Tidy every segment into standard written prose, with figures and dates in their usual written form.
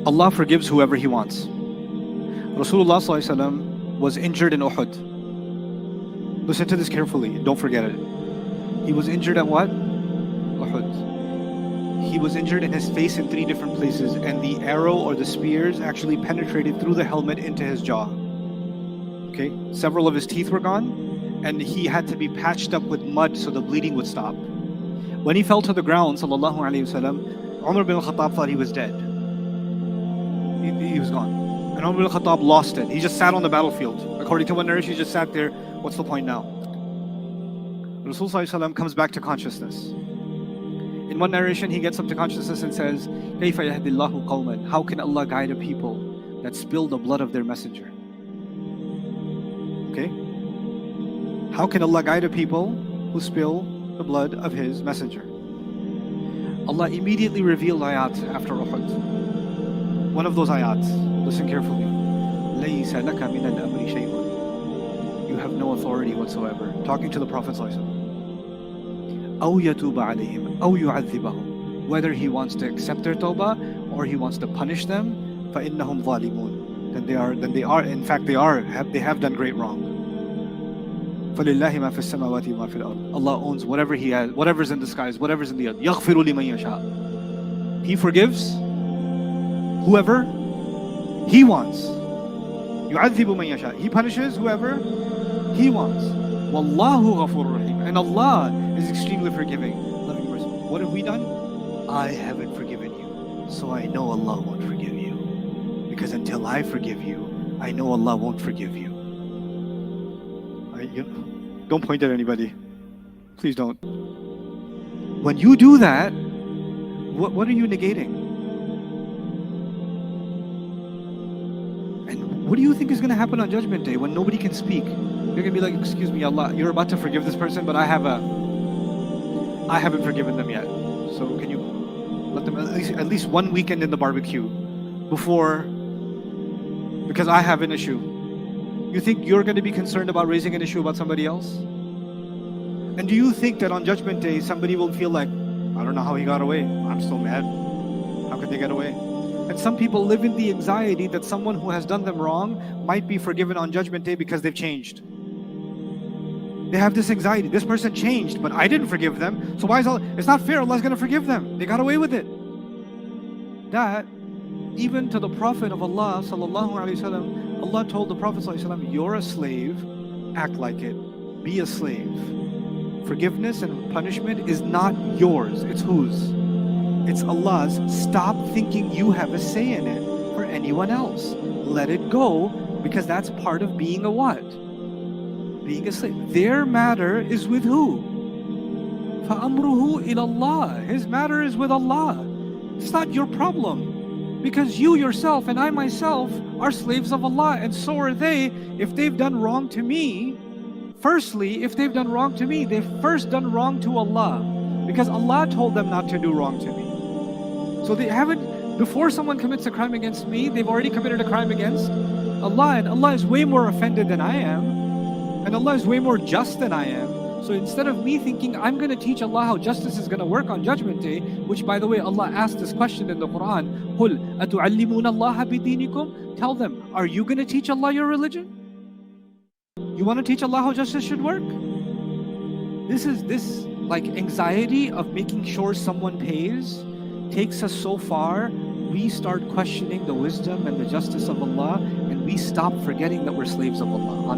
Allah forgives whoever He wants. Rasulullah ﷺ was injured in Uhud. Listen to this carefully, don't forget it. He was injured at what? Uhud. He was injured in his face in 3 different places, and the arrow or the spears actually penetrated through the helmet into his jaw. Okay, several of his teeth were gone, and he had to be patched up with mud so the bleeding would stop. When he fell to the ground, sallallahu alaihi wasallam, Umar bin al-Khattab thought he was dead. He was gone. And Umar bin al-Khattab lost it. He just sat on the battlefield. According to one narration, he just sat there. What's the point now? Rasul sallallahu alaihi wasallam comes back to consciousness. In one narration, he gets up to consciousness and says, كَيْفَ يَهْدِ اللَّهُ قَوْمًا? How can Allah guide a people that spill the blood of their messenger? Okay? How can Allah guide a people who spill the blood of His messenger? Allah immediately revealed ayat after Uhud. One of those ayat, listen carefully. لَيْسَ لَكَ مِنَ الْأَمْرِ شَيْءٌ. You have no authority whatsoever. Talking to the Prophet ﷺ. أَوْ يَتُوبَ عَلَيْهِمْ أَوْ يُعَذِّبَهُمْ. Whether He wants to accept their tawbah or He wants to punish them, فَإِنَّهُمْ ظَالِمُونَ. Then they are, in fact they have done great wrong. فَلِلَّهِ مَا فِي السَّمَاوَاتِ وَمَا فِي الْأَرْضِ. Allah owns whatever He has, whatever's in the skies, whatever's in the earth. يَغْفِرُ لِمَنْ يَشَاءُ. He forgives whoever He wants. يُعَذِّبُ مَنْ يَشَاءُ. He punishes whoever He wants. وَاللَّهُ غَفُورٌ رَحِيمٌ. And Allah is extremely forgiving, loving, merciful. What have we done? I haven't forgiven you, so I know Allah won't forgive you. Because until I forgive you, I know Allah won't forgive you. Don't point at anybody. Please don't. When you do that, what are you negating? And what do you think is going to happen on Judgment Day when nobody can speak? You're going to be like, excuse me, Allah, you're about to forgive this person, but I haven't forgiven them yet. So can you let them at least one weekend in the barbecue before, because I have an issue. You think you're going to be concerned about raising an issue about somebody else? And do you think that on Judgment Day somebody will feel like, I don't know how he got away, I'm still mad, how could they get away? And some people live in the anxiety that someone who has done them wrong might be forgiven on Judgment Day because they've changed. They have this anxiety, this person changed, but I didn't forgive them, so why is Allah? It's not fair, Allah's going to forgive them. They got away with it. That, even to the Prophet of Allah sallallahu alaihi wasallam, Allah told the Prophet sallallahu alaihi wasallam, you're a slave, act like it, be a slave. Forgiveness and punishment is not yours, it's whose? It's Allah's. Stop thinking you have a say in it for anyone else. Let it go, because that's part of being a what? Being a slave. Their matter is with who? فَأَمْرُهُ إِلَى اللَّهِ. His matter is with Allah. It's not your problem. Because you yourself and I myself are slaves of Allah, and so are they. If they've done wrong to me, firstly, if they've done wrong to me, they've first done wrong to Allah, because Allah told them not to do wrong to me. So they haven't, before someone commits a crime against me, they've already committed a crime against Allah, and Allah is way more offended than I am, and Allah is way more just than I am. So instead of me thinking I'm going to teach Allah how justice is going to work on Judgment Day, which by the way Allah asked this question in the Quran, قُلْ أَتُعَلِّمُونَ اللَّهَ بِدِينِكُمْ. Tell them, are you going to teach Allah your religion? You want to teach Allah how justice should work? This like anxiety of making sure someone pays takes us so far, we start questioning the wisdom and the justice of Allah, and we stop forgetting that we're slaves of Allah.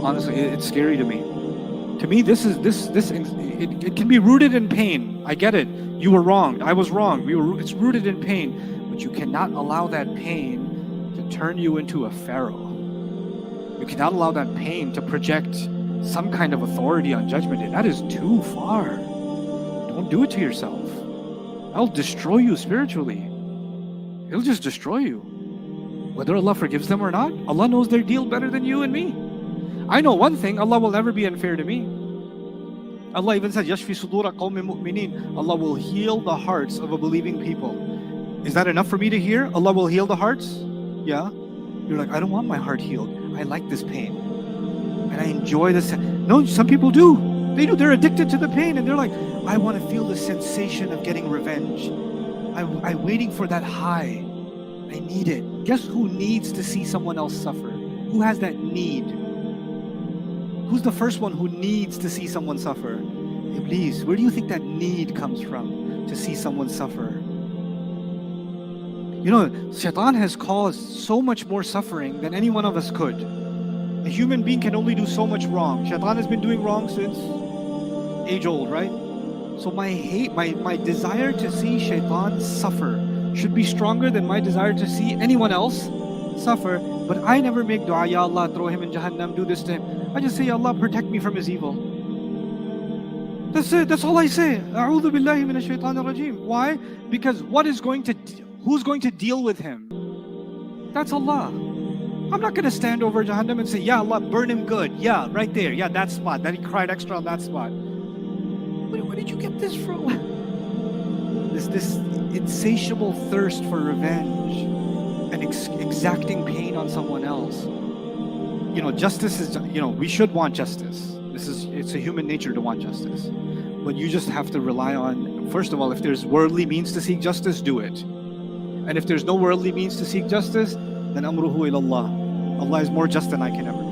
Honestly, it's scary to me. To me, it can be rooted in pain. I get it. You were wronged. I was wrong. It's rooted in pain. But you cannot allow that pain to turn you into a pharaoh. You cannot allow that pain to project some kind of authority on Judgment Day. That is too far. Don't do it to yourself. That'll destroy you spiritually. It'll just destroy you. Whether Allah forgives them or not, Allah knows their deal better than you and me. I know one thing, Allah will never be unfair to me. Allah even says, يَشْفِي صُدُورَ قَوْمٍ مُؤْمِنِينَ. Allah will heal the hearts of a believing people. Is that enough for me to hear? Allah will heal the hearts? Yeah. You're like, I don't want my heart healed. I like this pain. And I enjoy this. No, some people do. They do. They're addicted to the pain, and they're like, I want to feel the sensation of getting revenge. I'm waiting for that high. I need it. Guess who needs to see someone else suffer? Who has that need? Who's the first one who needs to see someone suffer? Iblis. Where do you think that need comes from to see someone suffer? You know, Shaitan has caused so much more suffering than any one of us could. A human being can only do so much wrong. Shaitan has been doing wrong since age old, right? So my desire to see Shaitan suffer should be stronger than my desire to see anyone else suffer. But I never make dua, Ya Allah, throw him in Jahannam, do this to him. I just say, Ya Allah, protect me from his evil. That's it. That's all I say. A'udhu billahi minash shaitanir rajeem. Why? Because who's going to deal with him? That's Allah. I'm not going to stand over Jahannam and say, Ya Allah, burn him good. Yeah, right there. Yeah, that spot. That he cried extra on that spot. Where did you get this from? This insatiable thirst for revenge and exacting pain on someone else. You know, justice is, you know, we should want justice. It's a human nature to want justice. But you just have to rely on, first of all, if there's worldly means to seek justice, do it. And if there's no worldly means to seek justice, then amruhu ilallah. Allah is more just than I can ever be.